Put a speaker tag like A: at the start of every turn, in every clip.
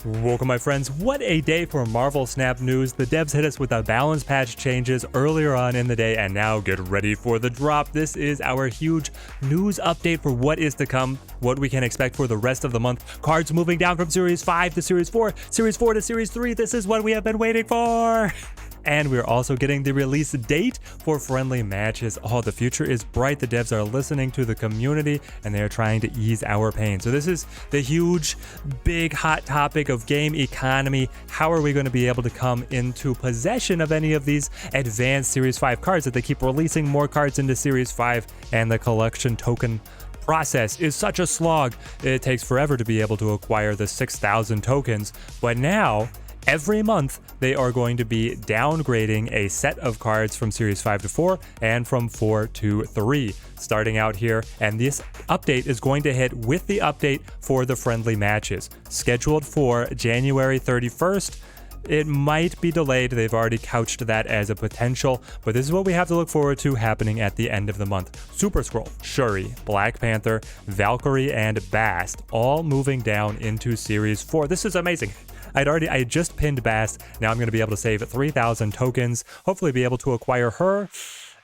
A: Welcome my friends, what a day for Marvel Snap news. The devs hit us with the balance patch changes earlier on in the day, and now get ready for the drop. This is our huge news update for what is to come, what we can expect for the rest of the month. Cards moving down from Series 5 to Series 4, Series 4 to Series 3. This is what we have been waiting for. And we're also getting the release date for friendly matches. Oh, the future is bright. The devs are listening to the community and they're trying to ease our pain. So this is the huge, big, hot topic of game economy. How are we going to be able to come into possession of any of these advanced Series 5 cards that they keep releasing more cards into Series 5, and the collection token process is such a slog. It takes forever to be able to acquire the 6,000 tokens, but now every month, they are going to be downgrading a set of cards from Series 5 to 4 and from 4 to 3, starting out here. And this update is going to hit with the update for the friendly matches, scheduled for January 31st. It might be delayed. They've already couched that as a potential, but this is what we have to look forward to happening at the end of the month. Super Skrull, Shuri, Black Panther, Valkyrie, and Bast all moving down into Series 4. This is amazing. I just pinned Bast. Now I'm going to be able to save 3,000 tokens, hopefully be able to acquire her.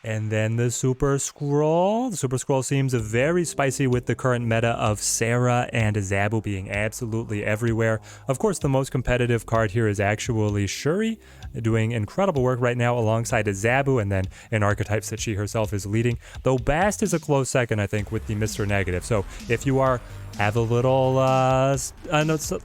A: And then the Super Skrull. The Super Skrull seems very spicy with the current meta of Sarah and Zabu being absolutely everywhere. Of course, the most competitive card here is actually Shuri, doing incredible work right now alongside Zabu, and then in archetypes that she herself is leading. Though Bast is a close second, I think, with the Mr. Negative. So if you have a little, a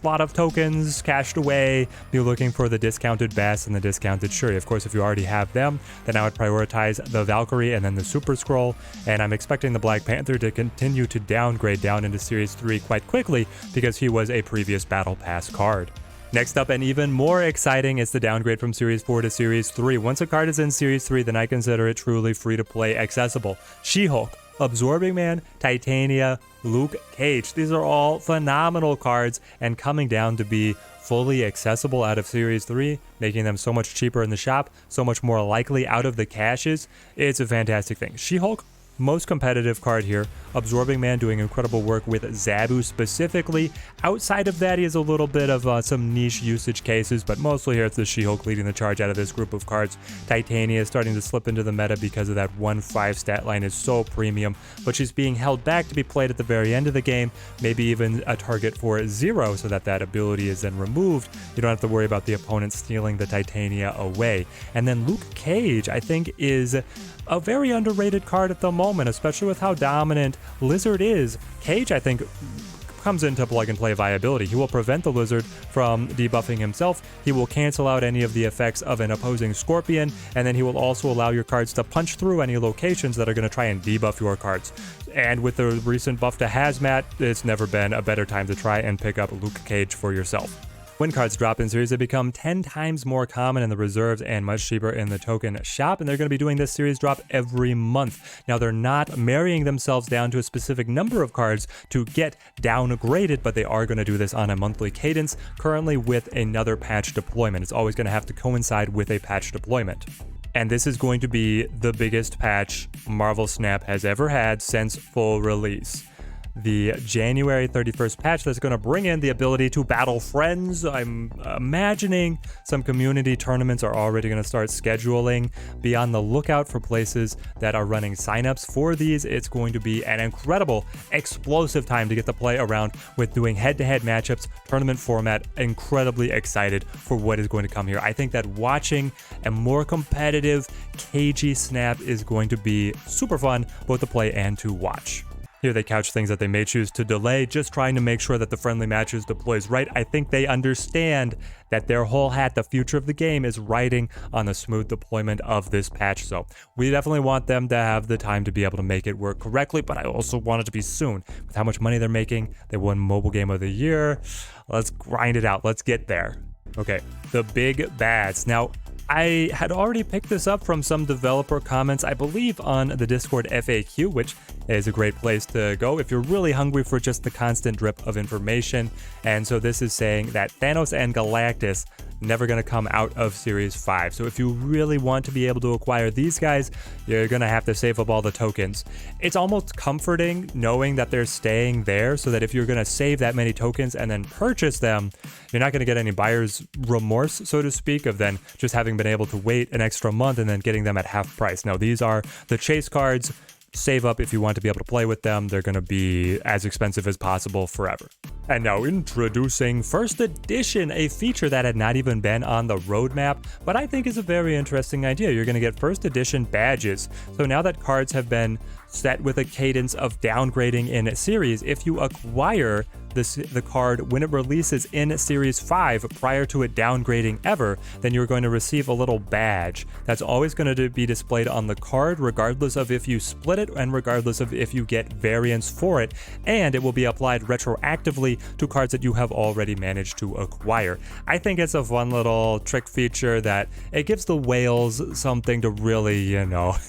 A: lot of tokens cashed away, be looking for the discounted Bast and the discounted Shuri. Of course, if you already have them, then I would prioritize the Valkyrie and then the Super Skrull, and I'm expecting the Black Panther to continue to downgrade down into Series 3 quite quickly because he was a previous Battle Pass card. Next up, and even more exciting, is the downgrade from Series 4 to Series 3. Once a card is in Series 3, then I consider it truly free-to-play accessible. She-Hulk, Absorbing Man, Titania, Luke Cage. These are all phenomenal cards and coming down to be fully accessible out of Series 3, making them so much cheaper in the shop, so much more likely out of the caches. It's a fantastic thing. She-Hulk, most competitive card here. Absorbing Man doing incredible work with Zabu specifically. Outside of that, he has a little bit of some niche usage cases, but mostly here it's the She-Hulk leading the charge out of this group of cards. Titania is starting to slip into the meta because of that 1/5 stat line is so premium, but she's being held back to be played at the very end of the game, maybe even a target for 0 so that ability is then removed. You don't have to worry about the opponent stealing the Titania away. And then Luke Cage, I think, is a very underrated card at the moment, especially with how dominant Lizard is. Cage, I think, comes into plug and play viability. He will prevent the Lizard from debuffing himself. He will cancel out any of the effects of an opposing Scorpion, and then he will also allow your cards to punch through any locations that are going to try and debuff your cards. And with the recent buff to Hazmat, it's never been a better time to try and pick up Luke Cage for yourself. When cards drop in series, they become 10 times more common in the reserves and much cheaper in the token shop, and they're going to be doing this series drop every month. Now, they're not marrying themselves down to a specific number of cards to get downgraded, but they are going to do this on a monthly cadence, currently with another patch deployment. It's always going to have to coincide with a patch deployment. And this is going to be the biggest patch Marvel Snap has ever had since full release. The January 31st patch that's going to bring in the ability to battle friends. I'm imagining some community tournaments are already going to start scheduling. Be on the lookout for places that are running signups for these. It's going to be an incredible, explosive time to get to play around with doing head-to-head matchups, tournament format. Incredibly excited for what is going to come here. I think that watching a more competitive, cagey Snap is going to be super fun, both to play and to watch. Here they couch things that they may choose to delay, just trying to make sure that the friendly matches deploys right. I think they understand that their whole the future of the game is riding on the smooth deployment of this patch. So we definitely want them to have the time to be able to make it work correctly, but I also want it to be soon. With how much money they're making, they won Mobile Game of the Year. Let's grind it out. Let's get there. Okay, the big bads. Now, I had already picked this up from some developer comments, I believe, on the Discord FAQ, which is a great place to go if you're really hungry for just the constant drip of information. And so this is saying that Thanos and Galactus never going to come out of Series 5. So if you really want to be able to acquire these guys, you're going to have to save up all the tokens. It's almost comforting knowing that they're staying there, so that if you're going to save that many tokens and then purchase them, you're not going to get any buyer's remorse, so to speak, of then just having been able to wait an extra month and then getting them at half price. No, these are the chase cards. Save up if you want to be able to play with them. They're going to be as expensive as possible forever. And now introducing First Edition, a feature that had not even been on the roadmap, but I think is a very interesting idea. You're going to get First Edition badges. So now that cards have been set with a cadence of downgrading in series, if you acquire the card when it releases in Series 5 prior to it downgrading ever, then you're going to receive a little badge that's always going to be displayed on the card, regardless of if you split it and regardless of if you get variants for it, and it will be applied retroactively to cards that you have already managed to acquire. I think it's a fun little trick feature that it gives the whales something to really,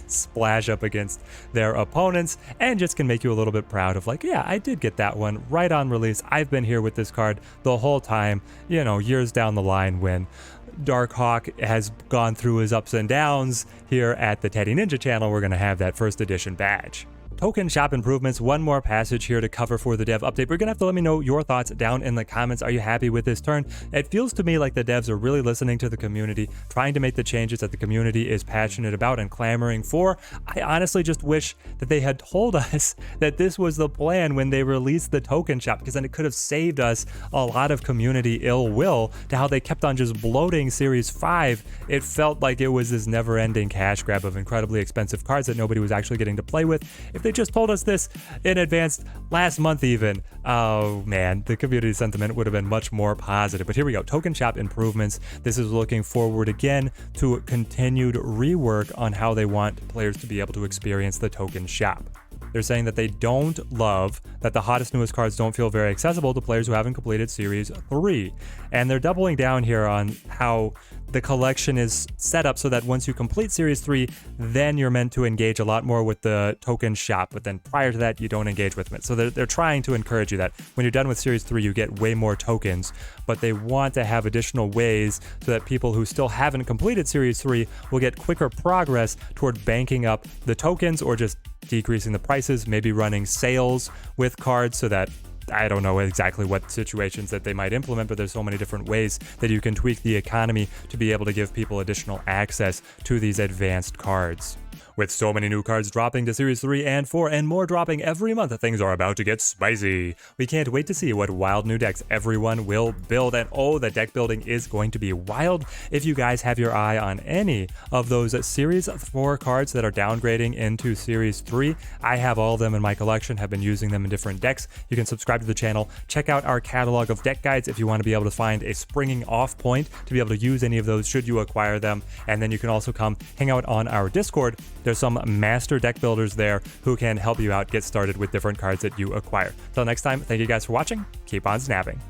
A: splash up against their opponents, and just can make you a little bit proud of like, yeah, I did get that one right on release. I've been here with this card the whole time, years down the line when Darkhawk has gone through his ups and downs. Here at the Teddy Ninja channel, we're going to have that First Edition badge. Token shop improvements, one more passage here to cover for the dev update. We're gonna have to let me know your thoughts down in the comments. Are you happy with this turn? It feels to me like the devs are really listening to the community, trying to make the changes that the community is passionate about and clamoring for. I honestly just wish that they had told us that this was the plan when they released the token shop, because then it could have saved us a lot of community ill will to how they kept on just bloating Series 5. It felt like it was this never-ending cash grab of incredibly expensive cards that nobody was actually getting to play with. If they just told us this in advance last month even, oh man, the community sentiment would have been much more positive. But here we go, token shop improvements. This is looking forward again to continued rework on how they want players to be able to experience the token shop. They're saying that they don't love that the hottest, newest cards don't feel very accessible to players who haven't completed Series 3. And they're doubling down here on how the collection is set up so that once you complete Series 3, then you're meant to engage a lot more with the token shop, but then prior to that, you don't engage with it. So they're trying to encourage you that when you're done with Series 3, you get way more tokens, but they want to have additional ways so that people who still haven't completed Series 3 will get quicker progress toward banking up the tokens or just decreasing the prices, maybe running sales with cards so that I don't know exactly what situations that they might implement, but there's so many different ways that you can tweak the economy to be able to give people additional access to these advanced cards. With so many new cards dropping to Series 3 and 4 and more dropping every month, things are about to get spicy. We can't wait to see what wild new decks everyone will build, and oh, the deck building is going to be wild. If you guys have your eye on any of those Series 4 cards that are downgrading into Series 3, I have all of them in my collection, have been using them in different decks. You can subscribe to the channel, check out our catalog of deck guides if you want to be able to find a springing off point to be able to use any of those should you acquire them, and then you can also come hang out on our Discord. There's some master deck builders there who can help you out get started with different cards that you acquire. Till next time, thank you guys for watching. Keep on snapping.